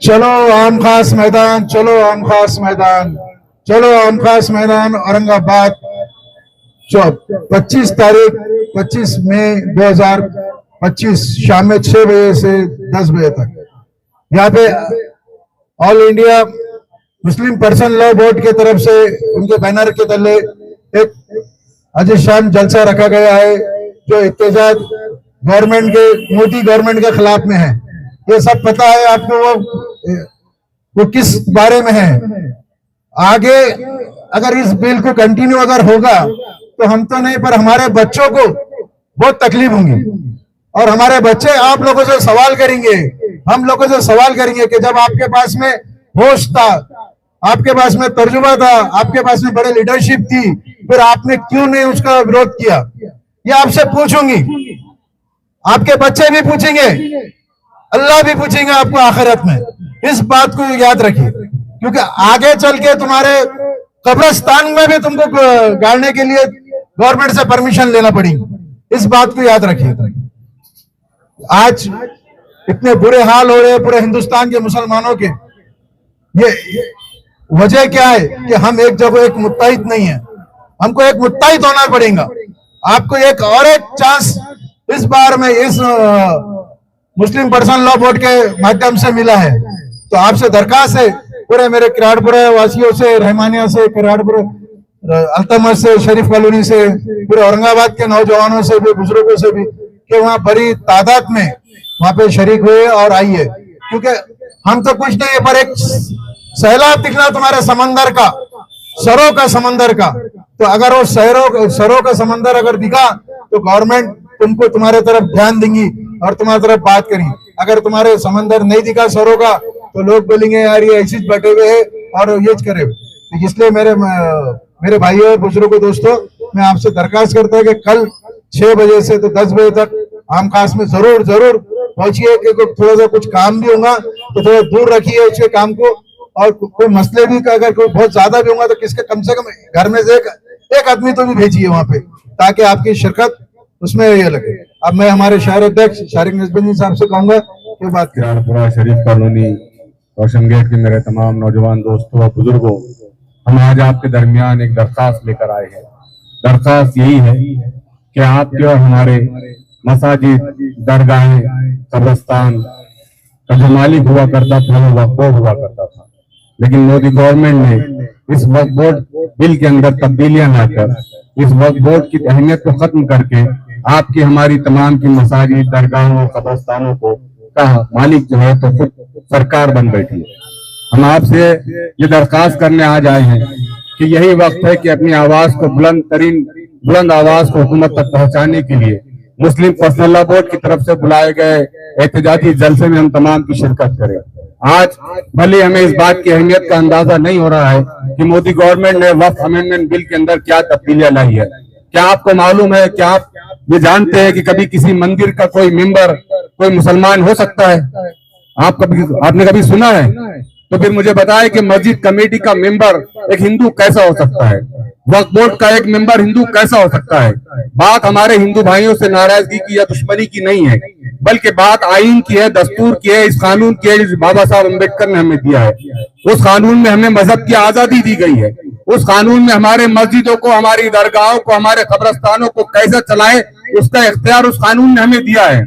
चलो आम खास मैदान, चलो आम खास मैदान, चलो आम खास मैदान औरंगाबाद। 25 तारीख 25 मई 2025 शाम में 6 बजे से 10 बजे तक यहाँ पे all India Muslim person law board की तरफ से उनके बैनर के तले एक अजीशान जलसा रखा गया है जो एहतजाज गवर्नमेंट के, मोदी गवर्नमेंट के खिलाफ में है। ये सब पता है आपको वो किस बारे में है। आगे अगर इस बिल को कंटिन्यू अगर होगा तो हम तो नहीं, पर हमारे बच्चों को बहुत तकलीफ होंगी और हमारे बच्चे आप लोगों से सवाल करेंगे, हम लोगों से सवाल करेंगे कि जब आपके पास में होश था, आपके पास में तर्जुमा था, आपके पास में बड़े लीडरशिप थी, फिर आपने क्यों नहीं उसका विरोध किया। ये आपसे पूछूंगी, आपके बच्चे भी पूछेंगे, अल्लाह भी पूछेंगे आपको आखिरत में। इस बात को याद रखिए, क्योंकि आगे चल के तुम्हारे कब्रिस्तान में भी तुमको गाड़ने के लिए गवर्नमेंट से परमिशन लेना पड़ेगी। इस बात को याद रखिए। आज इतने बुरे हाल हो रहे हैं पूरे हिंदुस्तान के मुसलमानों के, ये वजह क्या है कि हम एक जगह एक मुत्तहिद नहीं है। हमको एक मुत्तहिद होना पड़ेगा। आपको एक और एक चांस इस बार में इस मुस्लिम पर्सन लॉ बोर्ड के माध्यम से मिला है, तो आपसे दरखास्त है पूरे मेरे किराड़पुरा वासियों से, रहमानिया से, किराड़पुरा अल्तमश से, शरीफ कॉलोनी से, पूरे औरंगाबाद के नौजवानों से भी, बुजुर्गों से भी, कि वहां बड़ी तादाद में वहां पे शरीक हुए और आइए। क्योंकि हम तो कुछ नहीं है, पर एक सैलाब दिखना तुम्हारे समंदर का, सरों का समंदर का, तो अगर वो सरों का समंदर अगर दिखा तो गवर्नमेंट तुमको तुम्हारे तरफ ध्यान देंगी और तुम्हारी तरफ बात करेंगी। अगर तुम्हारे समंदर नहीं दिखा सरों का तो लोग बोलेंगे यार ये ऐसे बैठे हुए है और ये करे हुए। तो इसलिए मेरे भाइयों और बुजुर्गों दोस्तों, मैं आपसे दरखास्त करता हूँ कि कल 6 बजे से तो 10 बजे तक आम खास में जरूर पहुंचिए। कि थोड़ा सा कुछ काम भी होगा तो थोड़ा दूर रखिए उसके काम को, और कोई मसले भी अगर कोई बहुत ज्यादा भी होगा तो किसके कम से कम घर में से एक आदमी तो भी भेजिए वहां पे, ताकि आपकी शिरकत उसमें ये लगे। अब मैं हमारे शहर अध्यक्ष शारिक नजबी साहब से कहूंगा कि बात किराड़पुरा शरीफ कॉलोनी रोशन गेट के मेरे तमाम नौजवान दोस्तों और बुजुर्गों, हम आज आपके दरमियान एक दरखास्त लेकर आए हैं। दरखास्त यही है कि आपके और हमारे मसाजिद, दरगाहें, कब्रिस्तान का जो मालिक हुआ करता था वो वक्फ बोर्ड हुआ करता था, लेकिन मोदी गवर्नमेंट ने इस वक्फ बोर्ड बिल के अंदर तब्दीलियां लाकर इस वक्फ बोर्ड की अहमियत को खत्म करके आपकी हमारी तमाम की मसाजिद, दरगाहों, कब्रिस्तानों को का मालिक जो है तो खुद सरकार बन बैठी है। हम आपसे ये दरखास्त करने आज आए हैं कि यही वक्त है कि अपनी आवाज को बुलंद आवाज को हुकूमत तक पहुंचाने के लिए मुस्लिम पर्सनल लॉ बोर्ड की तरफ से बुलाए गए एहतजाजी जलसे में हम तमाम की शिरकत करें। आज भले हमें इस बात की अहमियत का अंदाजा नहीं हो रहा है कि मोदी गवर्नमेंट ने वक्फ अमेंडमेंट बिल के अंदर क्या तब्दीलियां लाई है। क्या आपको मालूम है, क्या आप ये जानते हैं कि कभी किसी मंदिर का कोई मेंबर कोई मुसलमान हो सकता है? आपने कभी सुना है? तो फिर मुझे बताएं कि मस्जिद कमेटी का मेंबर एक हिंदू कैसा हो सकता है? वक्फ बोर्ड का एक मेंबर हिंदू कैसा हो सकता है? बात हमारे हिंदू भाइयों से नाराजगी की या दुश्मनी की नहीं है, बल्कि बात आईन की है, दस्तूर की है, इस कानून की है जो बाबा साहब अम्बेडकर ने हमें दिया है। उस कानून में हमें मजहब की आजादी दी गई है। उस कानून में हमारे मस्जिदों को, हमारी दरगाहों को, हमारे कब्रिस्तानों को कैसे चलाए उसका इख्तियार उस कानून ने हमें दिया है।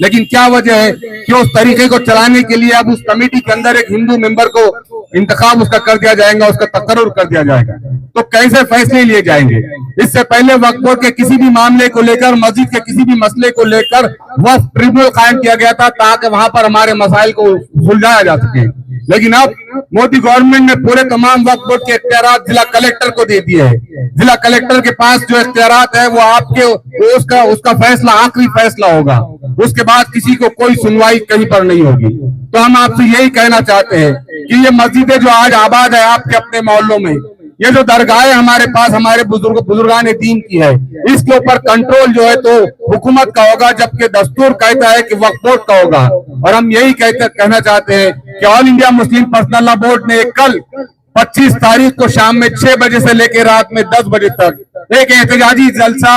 लेकिन क्या वजह है कि उस तरीके को चलाने के लिए अब उस कमेटी के अंदर एक हिंदू मेंबर को इंतखाब उसका कर दिया जाएगा, उसका तकर्रुर कर दिया जाएगा। तो कैसे फैसले लिए जाएंगे? इससे पहले वक्फ बोर्ड के किसी भी मामले को लेकर, मस्जिद के किसी भी मसले को लेकर वक्फ ट्रिब्यूनल कायम किया गया था ताकि वहां पर हमारे मसाइल को सुलझाया जा सके। लेकिन अब मोदी गवर्नमेंट ने पूरे तमाम वक्फ बोर्ड के इख्तियारात जिला कलेक्टर को दे दिए हैं। जिला कलेक्टर के पास जो इख्तियारात है वो आपके उसका फैसला आखिरी फैसला होगा, उसके बाद किसी को कोई सुनवाई कहीं पर नहीं होगी। तो हम आपसे यही कहना चाहते हैं कि ये मस्जिदें जो आज आबाद है आपके अपने मोहल्लों में, ये जो दरगाहें हमारे पास हमारे बुजुर्गान दीन की है, इसके ऊपर कंट्रोल जो है तो हुकूमत का होगा, जबकि दस्तूर कहता है कि वक्फ बोर्ड का होगा। और हम यही कहना चाहते हैं कि all India Muslim personal law board ने कल 25 तारीख को शाम में 6 बजे से लेकर रात में 10 बजे तक एक एहतजाजी जलसा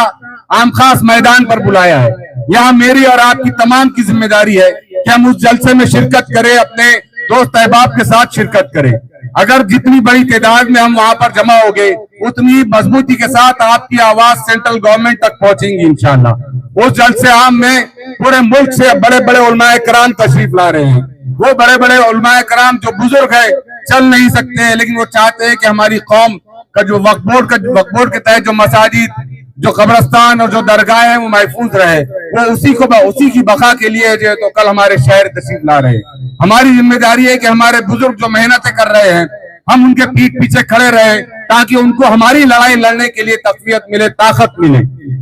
आम खास मैदान पर बुलाया है। यहाँ मेरी और आपकी तमाम की जिम्मेदारी है कि हम उस जलसे में शिरकत करें, अपने दोस्त अहबाब के साथ शिरकत करें। अगर जितनी बड़ी तादाद में हम वहां पर जमा हो गए, उतनी मजबूती के साथ आपकी आवाज सेंट्रल गवर्नमेंट तक पहुंचेंगी इंशाल्लाह। उस जलसे आम में पूरे मुल्क से बड़े बड़े उलमाए कराम तशरीफ ला रहे हैं। वो बड़े बड़े उलमाए कराम जो बुजुर्ग है, चल नहीं सकते हैं, लेकिन वो चाहते हैं कि हमारी कौम का जो वक्फ बोर्ड के तहत जो मसाजिद, जो कब्रस्तान और जो दरगाह है वो महफूज रहे। वो उसी की बका के लिए जो है तो कल हमारे शहर तशरीफ ला रहे हैं। हमारी जिम्मेदारी है कि हमारे बुजुर्ग जो मेहनतें कर रहे हैं, हम उनके पीठ पीछे खड़े रहे, ताकि उनको हमारी लड़ाई लड़ने के लिए तक़वियत मिले, ताकत मिले।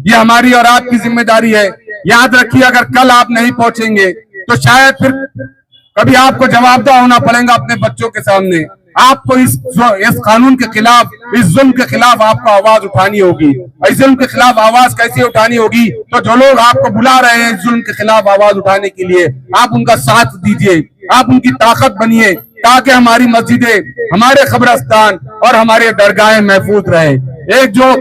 ये हमारी और आपकी जिम्मेदारी है। याद रखिए, अगर कल आप नहीं पहुंचेंगे तो शायद फिर कभी आपको जवाबदेह होना पड़ेगा अपने बच्चों के सामने। आपको इस कानून के खिलाफ, इस जुल्म के खिलाफ आपको आवाज उठानी होगी। इस जुल्म के खिलाफ आवाज कैसे उठानी होगी? तो जो लोग आपको बुला रहे हैं इस जुल्म के खिलाफ आवाज उठाने के लिए, आप उनका साथ दीजिए, आप उनकी ताकत बनिए, ताकि हमारी मस्जिदें, हमारे कब्रस्तान और हमारे दरगाहें महफूज रहे। एक जो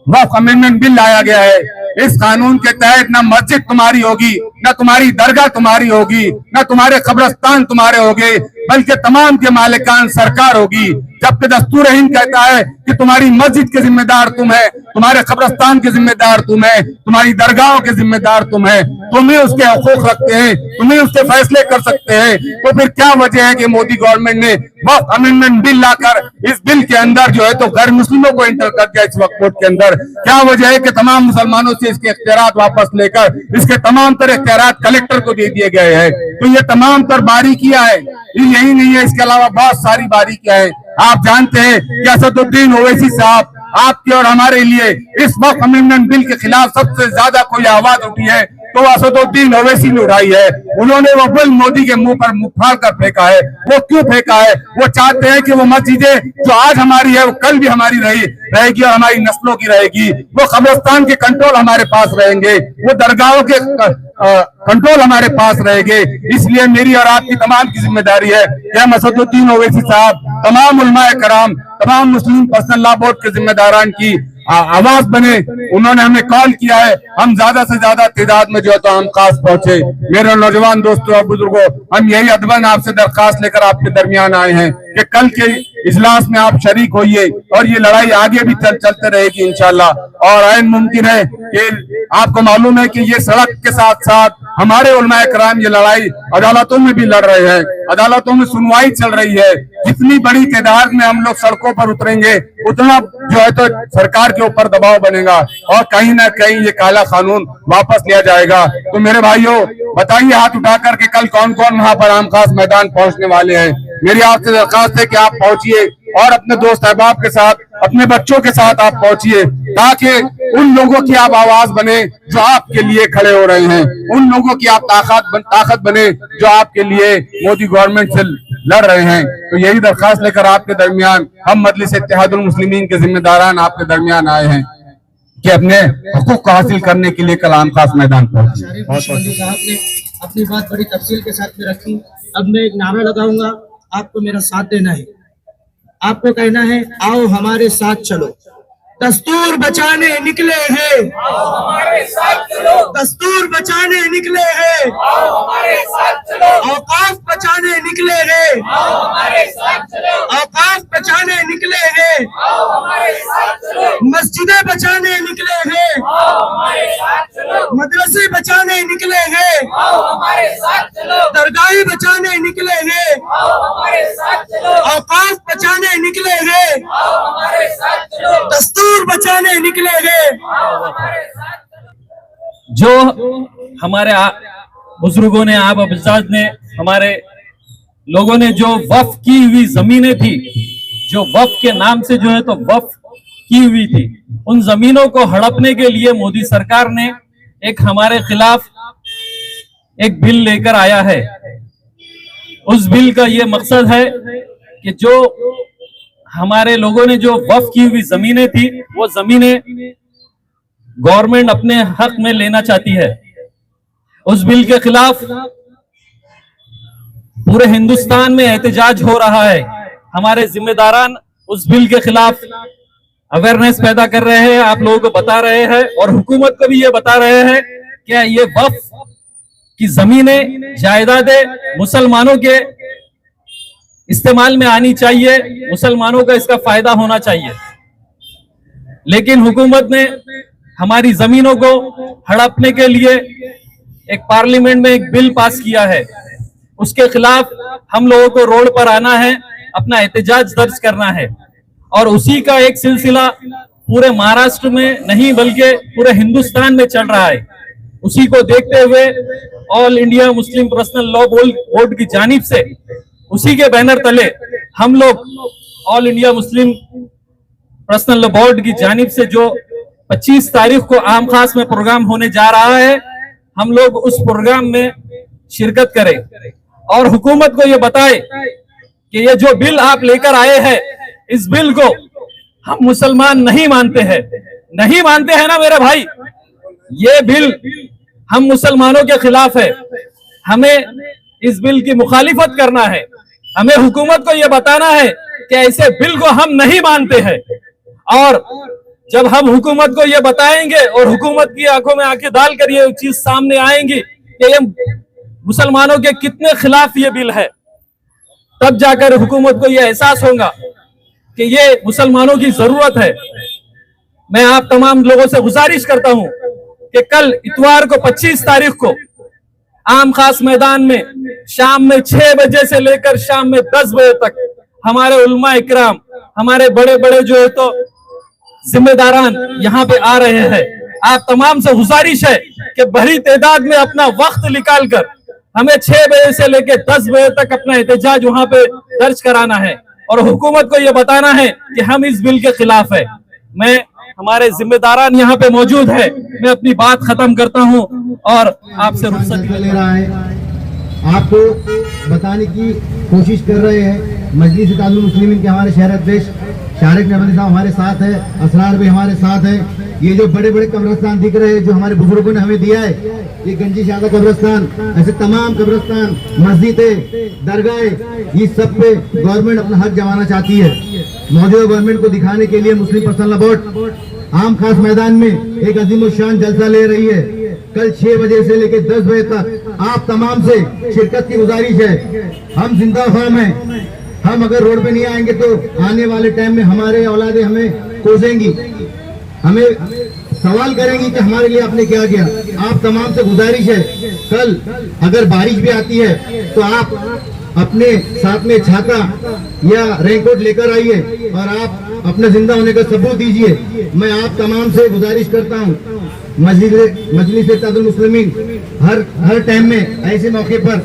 वक्फ अमेंडमेंट बिल लाया गया है, इस कानून के तहत न मस्जिद तुम्हारी होगी, न तुम्हारी दरगाह तुम्हारी होगी, न तुम्हारे कब्रस्तान तुम्हारे होंगे, बल्कि तमाम के मालिकान सरकार होगी। जबकि दस्तूर हिंद कहता है कि तुम्हारी मस्जिद के जिम्मेदार तुम है, तुम्हारे कब्रस्तान के जिम्मेदार तुम है, तुम्हारी दरगाहों के जिम्मेदार तुम है। तुम ही उसके हकूक रखते हैं, तुम ही उसके फैसले कर सकते हैं। तो फिर क्या वजह है कि मोदी गवर्नमेंट ने वक्फ अमेंडमेंट बिल लाकर इस बिल के अंदर जो है तो गैर मुस्लिमों को एंटर कर दिया इस वक्फ बोर्ड के अंदर? क्या वजह है कि तमाम मुसलमानों से इसके इख्तियारात वापस लेकर इसके तमाम तरह इख्तियारात कलेक्टर को दे दिए गए हैं? तो ये तमाम तर बारीकियां है, यही नहीं है, इसके अलावा बहुत सारी बारीकियां हैं। आप जानते हैं कि असदुद्दीन ओवैसी साहब आपके और हमारे लिए इस वक्त अमेंडमेंट बिल के खिलाफ सबसे ज्यादा कोई आवाज उठी है तो असदुद्दीन ओवैसी ने उठाई है। उन्होंने वो बिल मोदी के मुंह पर मुंह फाड़ कर फेंका है। वो क्यों फेंका है? वो चाहते हैं कि वो मस्जिदें जो आज हमारी है वो कल भी हमारी रहेगी और हमारी नस्लों की रहेगी। वो कब्रिस्तान के कंट्रोल हमारे पास रहेंगे, वो दरगाहों के कंट्रोल हमारे पास रहेंगे। इसलिए मेरी और आपकी तमाम की जिम्मेदारी है कि हम असदुद्दीन ओवैसी साहब, तमाम उलमाए कराम, तमाम मुस्लिम पर्सनल लॉ बोर्ड के जिम्मेदारान की आवाज बने। उन्होंने हमें कॉल किया है, हम ज्यादा से ज्यादा तादाद में जो है तो हम खास पहुंचे। मेरे नौजवान दोस्तों और बुजुर्गों, हम यही अदबन आपसे दरखास्त लेकर आपके दरमियान आए हैं कि कल के इजलास में आप शरीक होइए और ये लड़ाई आगे भी चलते रहेगी इंशाल्लाह। और ऐन मुमकिन है कि आपको मालूम है कि ये सड़क के साथ साथ हमारे उलमाए कराम ये लड़ाई अदालतों में भी लड़ रहे हैं, अदालतों में सुनवाई चल रही है। जितनी बड़ी तादाद में हम लोग सड़कों पर उतरेंगे उतना जो है तो सरकार के ऊपर दबाव बनेगा और कहीं ना कहीं ये काला कानून वापस लिया जाएगा। तो मेरे भाइयों, बताइए हाथ उठाकर के कल कौन कौन वहां पर आम खास मैदान पहुंचने वाले हैं। मेरी आपसे दरखास्त है कि आप पहुंचिए और अपने दोस्त अहबाब के साथ, अपने बच्चों के साथ आप पहुंचिए, ताकि उन लोगों की आप आवाज बने जो आपके लिए खड़े हो रहे हैं, उन लोगों की आप ताकत बने जो आपके लिए मोदी गवर्नमेंट से लड़ रहे हैं। तो यही दरखास्त लेकर आपके दरमियान हम मजलिस इत्तेहादुल मुस्लिमीन के जिम्मेदारान आपके दरमियान आए हैं कि अपने हकूक को हासिल करने के लिए कल आम खास मैदान पहुंचे। साहब ने अपनी बात बड़ी तफसील के साथ में रखी। अब मैं एक नारा लगाऊंगा, आपको मेरा साथ देना है। आपको कहना है, आओ हमारे साथ चलो, दस्तूर बचाने निकले हैं, आओ हमारे साथ चलो, दस्तूर बचाने निकले हैं, आओ हमारे साथ चलो, औकाफ बचाने निकले हैं, आओ हमारे साथ चलो, औकाफ बचाने निकले हैं, आओ हमारे साथ चलो, मस्जिदें बचाने निकले हैं, आओ हमारे साथ चलो, मदरसे बचाने निकले हैं, आओ हमारे साथ चलो, दरगाहें बचाने निकले हैं, आओ हमारे साथ चलो, औकाफ बचाने निकले हैं, आओ हमारे साथ चलो, दस्तूर बचाने निकले हैं। जो हमारे बुजुर्गों ने, आप अब्बास ने, हमारे लोगों ने जो वक्फ की हुई जमीनें थी, जो वक्फ के नाम से जो है तो वक्फ की हुई थी, उन जमीनों को हड़पने के लिए मोदी सरकार ने एक हमारे खिलाफ एक बिल लेकर आया है। उस बिल का ये मकसद है कि जो हमारे लोगों ने जो वक्फ की हुई जमीनें थी, वो जमीनें गवर्नमेंट अपने हक में लेना चाहती है। उस बिल के खिलाफ पूरे हिंदुस्तान में एहतजाज हो रहा है। हमारे जिम्मेदारान उस बिल के खिलाफ अवेयरनेस पैदा कर रहे हैं, आप लोगों को बता रहे हैं और हुकूमत को भी ये बता रहे हैं कि ये वक्फ की जमीनें, जायदादें मुसलमानों के इस्तेमाल में आनी चाहिए, मुसलमानों का इसका फायदा होना चाहिए। लेकिन हुकूमत ने हमारी जमीनों को हड़पने के लिए एक पार्लियामेंट में एक बिल पास किया है, उसके खिलाफ हम लोगों को रोड पर आना है, अपना एहतजाज दर्ज करना है। और उसी का एक सिलसिला पूरे महाराष्ट्र में नहीं बल्कि पूरे हिंदुस्तान में चल रहा है। उसी को देखते हुए all India Muslim personal law board की जानिब से, उसी के बैनर तले हम लोग all India Muslim personal law board की जानिब से जो 25 तारीख को आम खास में प्रोग्राम होने जा रहा है, हम लोग उस प्रोग्राम में शिरकत करें और हुकूमत को ये बताए कि ये जो बिल आप लेकर आए हैं, इस बिल को हम मुसलमान नहीं मानते हैं। नहीं मानते हैं ना मेरे भाई, ये बिल हम मुसलमानों के खिलाफ है। हमें इस बिल की मुखालिफत करना है। हमें हुकूमत को यह बताना है कि ऐसे बिल को हम नहीं मानते हैं। और जब हम हुकूमत को यह बताएंगे और हुकूमत की आंखों में आंखें डालकर ये चीज सामने आएंगी कि ये मुसलमानों के कितने खिलाफ ये बिल है, तब जाकर हुकूमत को यह एहसास होगा कि ये मुसलमानों की जरूरत है। मैं आप तमाम लोगों से गुजारिश करता हूं कि कल इतवार को 25 तारीख को आम खास मैदान में शाम में 6 बजे से लेकर शाम में 10 बजे तक हमारे उलमा इकराम, हमारे बड़े बड़े जो है तो जिम्मेदारान यहाँ पे आ रहे हैं। आप तमाम से गुजारिश है कि बड़ी तादाद में अपना वक्त निकाल कर हमें 6 बजे से लेकर 10 बजे तक अपना एहतजाज वहां पे दर्ज कराना है और हुकूमत को यह बताना है कि हम इस बिल के खिलाफ है। मैं, हमारे जिम्मेदारान यहाँ पे मौजूद है, मैं अपनी बात खत्म करता हूँ और आपसे रुखसत ले रहा है। आपको बताने की कोशिश कर रहे हैं मजलिस इत्तेहादुल मुस्लिमीन के हमारे शहर अध्यक्ष शारिक नहमदी साहब हमारे साथ है, असरार भी हमारे साथ है। ये जो बड़े बड़े कब्रिस्तान दिख रहे हैं जो हमारे बुजुर्गों ने हमें दिया है, ये गंजी शादा कब्रिस्तान, ऐसे तमाम कब्रिस्तान, मस्जिदें, दरगाहें, ये सब पे गवर्नमेंट अपना हक जमाना चाहती है। मौजूदा गवर्नमेंट को दिखाने के लिए मुस्लिम पर्सनल लॉ बोर्ड आम खास मैदान में एक अजीम शान जलसा ले रही है। कल 6 बजे से लेकर 10 बजे तक आप तमाम से शिरकत की गुजारिश है। हम जिंदा फार्म हैं, हम अगर रोड पे नहीं आएंगे तो आने वाले टाइम में हमारे औलादे हमें कोसेंगी, हमें सवाल करेंगी कि हमारे लिए आपने क्या किया। आप तमाम से गुजारिश है, कल अगर बारिश भी आती है तो आप अपने साथ में छाता या रेनकोट लेकर आइए और आप अपने जिंदा होने का सबूत दीजिए। मैं आप तमाम से गुजारिश करता हूँ, मजलिस इत्तेहादुल मुस्लिमीन हर टाइम में ऐसे मौके पर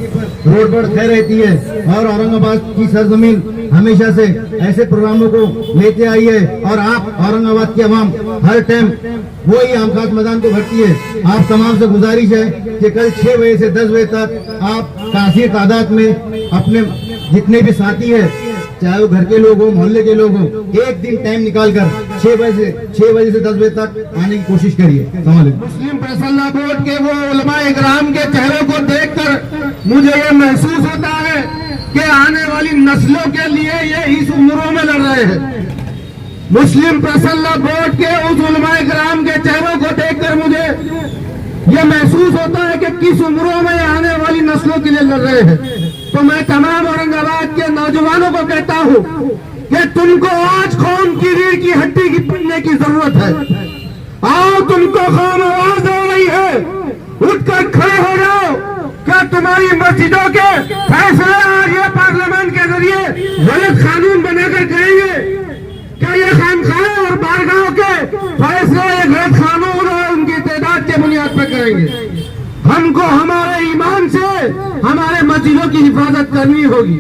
रोड पर खड़ी रहती है और औरंगाबाद की सरजमीन हमेशा से ऐसे प्रोग्रामों को लेते आई है और आप औरंगाबाद की आवाम हर टाइम वही आम खास मैदान को भरती है। आप तमाम से गुजारिश है कि कल 6 बजे से 10 बजे तक आप काफी तादाद में अपने जितने भी साथी है, चाहे वो घर के लोग हो, मोहल्ले के लोग हो, एक दिन टाइम निकाल कर 6 बजे से 10 बजे तक आने की कोशिश करिए। मुस्लिम पर्सनल लॉ बोर्ड के वो उलमा इकराम के चेहरों को देखकर मुझे ये महसूस होता है कि आने वाली नस्लों के लिए ये इस उम्रों में लड़ रहे हैं। मुस्लिम पर्सनल लॉ बोर्ड के उस उलमा इकराम के चेहरों को देखकर मुझे ये महसूस होता है कि किस उम्रों में आने वाली नस्लों के लिए लड़ रहे हैं। तो मैं तमाम औरंगाबाद के नौजवानों को कहता हूँ कि तुमको आज कौम की रीढ़ की हड्डी की पढ़ने की जरूरत है। आओ, तुमको कौम आवाज दे रही है, उठकर खड़े हो जाओ। क्या तुम्हारी मस्जिदों के फैसले आज ये पार्लियामेंट के जरिए गलत कानून बनाकर करेंगे? क्या ये खानखाने और बारगाहों के फैसले ये गलत कानून और उनकी तादाद के बुनियाद पर करेंगे? हमको हमारे ईमान से हमारे मस्जिदों की हिफाजत करनी होगी।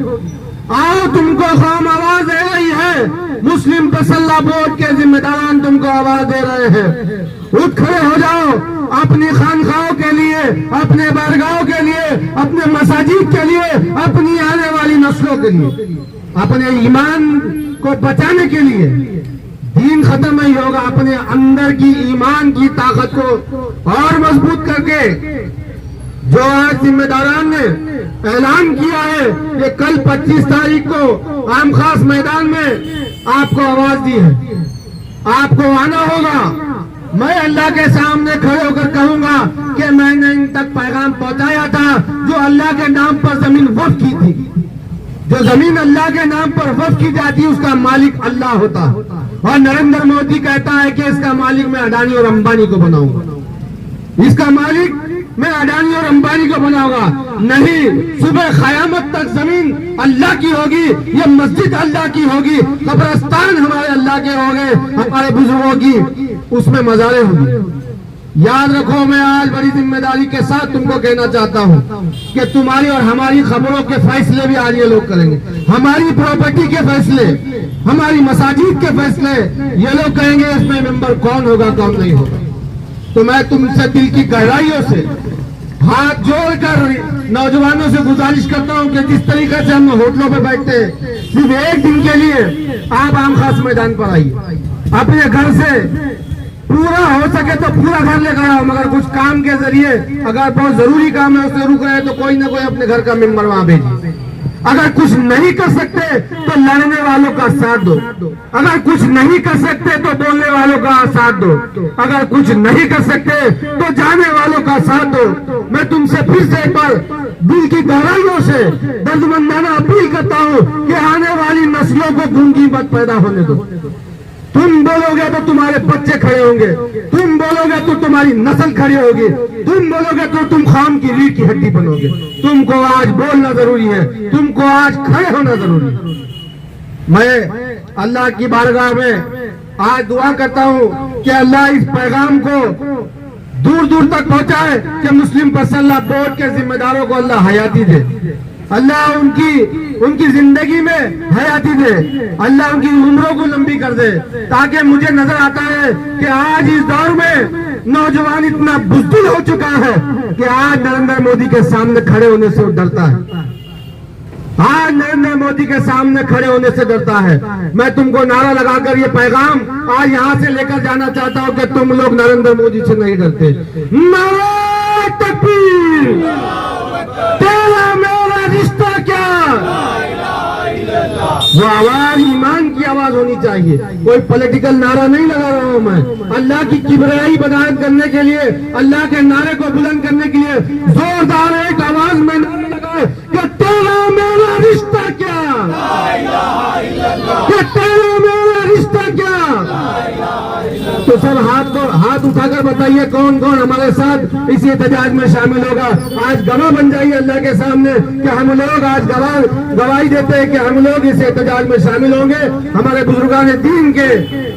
आओ, तुमको कौम आवाज दे रही है, मुस्लिम पर्सनल लॉ बोर्ड के जिम्मेदारान तुमको आवाज दे रहे हैं। उठ खड़े हो जाओ, अपनी खानखाओं के लिए, अपने बारगाहों के लिए, अपने मसाजिद के लिए, अपनी आने वाली नस्लों के लिए, अपने ईमान को बचाने के लिए। दीन खत्म नहीं होगा, अपने अंदर की ईमान की ताकत को और मजबूत करके जो आज जिम्मेदारान ने ऐलान किया है कि कल 25 तारीख को आम खास मैदान में आपको आवाज दी है, आपको आना होगा। मैं अल्लाह के सामने खड़े होकर कहूंगा कि मैंने इन तक पैगाम पहुंचाया था जो अल्लाह के नाम पर जमीन वक्फ की थी। जो जमीन अल्लाह के नाम पर वक्फ की जाती है उसका मालिक अल्लाह होता है। और नरेंद्र मोदी कहता है कि इसका मालिक मैं अडानी और अंबानी को बनाऊंगा, इसका मालिक मैं अडानी और अंबानी को बनाऊंगा। नहीं, सुबह क़यामत तक जमीन अल्लाह की होगी, ये मस्जिद अल्लाह की होगी, कब्रिस्तान हमारे अल्लाह के होंगे, हमारे बुजुर्गों की उसमें मज़ारें होंगी। याद रखो, मैं आज बड़ी जिम्मेदारी के साथ तुमको कहना चाहता हूँ कि तुम्हारी और हमारी खबरों के फैसले भी आज ये लोग करेंगे। हमारी प्रॉपर्टी के फैसले, हमारी मसाजिद के फैसले ये लोग कहेंगे इसमें मेंबर कौन होगा कौन नहीं होगा। तो मैं तुमसे दिल की गहराइयों से हाथ जोड़कर नौजवानों से गुजारिश करता हूँ कि जिस तरीके से हम होटलों पे बैठते हैं, सिर्फ एक दिन के लिए आप आम खास मैदान पर आइए, अपने घर से पूरा हो सके तो पूरा घर लेकर आओ, मगर कुछ काम के जरिए अगर बहुत जरूरी काम है उससे रुक रहे तो कोई ना कोई अपने घर का मेंबर वहां भेजिए। अगर कुछ नहीं कर सकते तो लड़ने वालों का साथ दो, अगर कुछ नहीं कर सकते तो बोलने वालों का साथ दो, अगर कुछ नहीं कर सकते तो जाने वालों का साथ दो। मैं तुमसे फिर से एक बार दिल की गहराइयों से दर्दमंदाना अपील करता हूँ कि आने वाली नस्लों को गूंगी मत पैदा होने दो। तुम बोलोगे तो तुम्हारे बच्चे खड़े होंगे, तुम बोलोगे तो तुम्हारी नस्ल खड़ी होगी, तुम बोलोगे तो तुम खाम की रीढ़ की हड्डी बनोगे। तुमको आज बोलना जरूरी है, तुमको आज खड़े होना जरूरी है। मैं अल्लाह की बारगाह में आज दुआ करता हूँ कि अल्लाह इस पैगाम को दूर दूर तक पहुंचाए कि मुस्लिम पर्सनल लॉ बोर्ड के जिम्मेदारों को अल्लाह हयाती दे, अल्लाह उनकी जिंदगी में हयाती दे, अल्लाह उनकी उम्रों को लंबी कर दे। ताकि मुझे नजर आता है कि आज इस दौर में नौजवान इतना बुज़दिल हो चुका है कि आज नरेंद्र मोदी के सामने खड़े होने से डरता है, आज नरेंद्र मोदी के सामने खड़े होने से डरता है। मैं तुमको नारा लगाकर ये पैगाम आज यहाँ से लेकर जाना चाहता हूँ कि तुम लोग नरेंद्र मोदी से नहीं डरते। नारे तकबीर, तेरा मेरा रिश्ता क्या, वो आवाज ईमान की आवाज होनी चाहिए। कोई पॉलिटिकल नारा नहीं लगा रहा हूं मैं, अल्लाह की किबरियाई बयान करने के लिए, अल्लाह के नारे को बुलंद करने के लिए जोरदार एक आवाज में नारा लगाए कि तेरा मेरा रिश्ता क्या, कि तेरा मेरा रिश्ता क्या। तो सब हाथ उठाकर बताइए कौन कौन हमारे साथ इस एहतजाज में शामिल होगा। आज गवाह बन जाइए अल्लाह के सामने कि हम लोग आज गवाही देते हैं कि हम लोग इस एहतजाज में शामिल होंगे, हमारे बुजुर्गान दीन के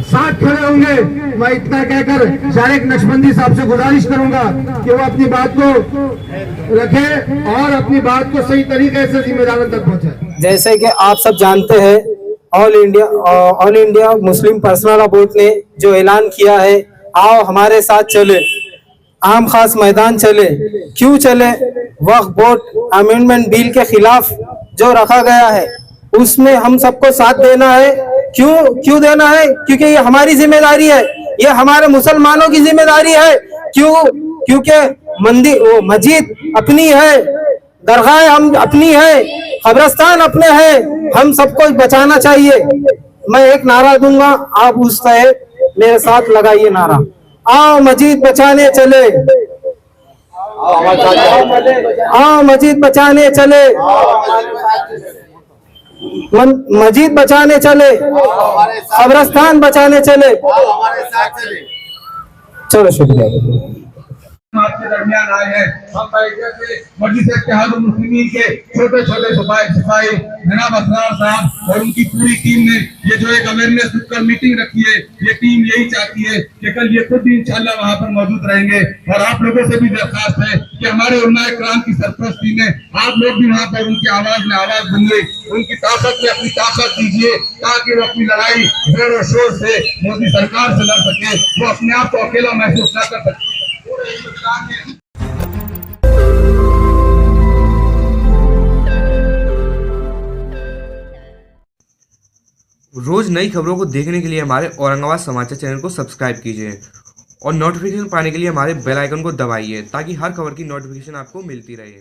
साथ खड़े होंगे। मैं इतना कहकर शारिक नक्शबंदी साहब से गुजारिश करूंगा कि वो अपनी बात को रखे और अपनी बात को सही तरीके से जिम्मेदारों तक पहुंचाए। जैसे कि आप सब जानते हैं, all India Muslim personal law board ने जो ऐलान किया है, आओ हमारे साथ चले, आम खास मैदान चले। क्यों चले? वक्फ बोर्ड अमेंडमेंट बिल के खिलाफ जो रखा गया है उसमें हम सबको साथ देना है। क्यों देना है? क्योंकि ये हमारी जिम्मेदारी है, ये हमारे मुसलमानों की जिम्मेदारी है। क्योंकि मस्जिद अपनी है, दरगाह हम अपनी है, कब्रिस्तान अपने हैं, हम सबको बचाना चाहिए। मैं एक नारा दूंगा, आप उस तरह मेरे साथ लगाइए नारा, आओ मस्जिद बचाने चले, आओ मस्जिद बचाने चले, मस्जिद बचाने चले, कब्रिस्तान बचाने चले। चलो शुक्रिया। आपके दरमियान आए हैं। हम बैठे थे मस्जिद इत्तेहादुल मुस्लिमीन के छोटे छोटे सिपाही जनाब असरार साहब और उनकी पूरी टीम ने ये जो एक अवेयरनेस कर मीटिंग रखी है, ये टीम यही चाहती है कि कल ये खुद भी इंशाल्लाह वहाँ पर मौजूद रहेंगे। और आप लोगों से भी दरखास्त है कि हमारे उलमाए किराम की सरपरस्ती में आप लोग भी वहाँ पर उनकी आवाज में आवाज बनिए, उनकी ताकत में अपनी ताकत दीजिए, ताकि वो अपनी लड़ाई जोर और शोर से मोदी सरकार से लड़ सके, वो अपने आप को अकेला महसूस न कर सके। रोज नई खबरों को देखने के लिए हमारे औरंगाबाद समाचार चैनल को सब्सक्राइब कीजिए और नोटिफिकेशन पाने के लिए हमारे बेल आइकन को दबाइए ताकि हर खबर की नोटिफिकेशन आपको मिलती रहे।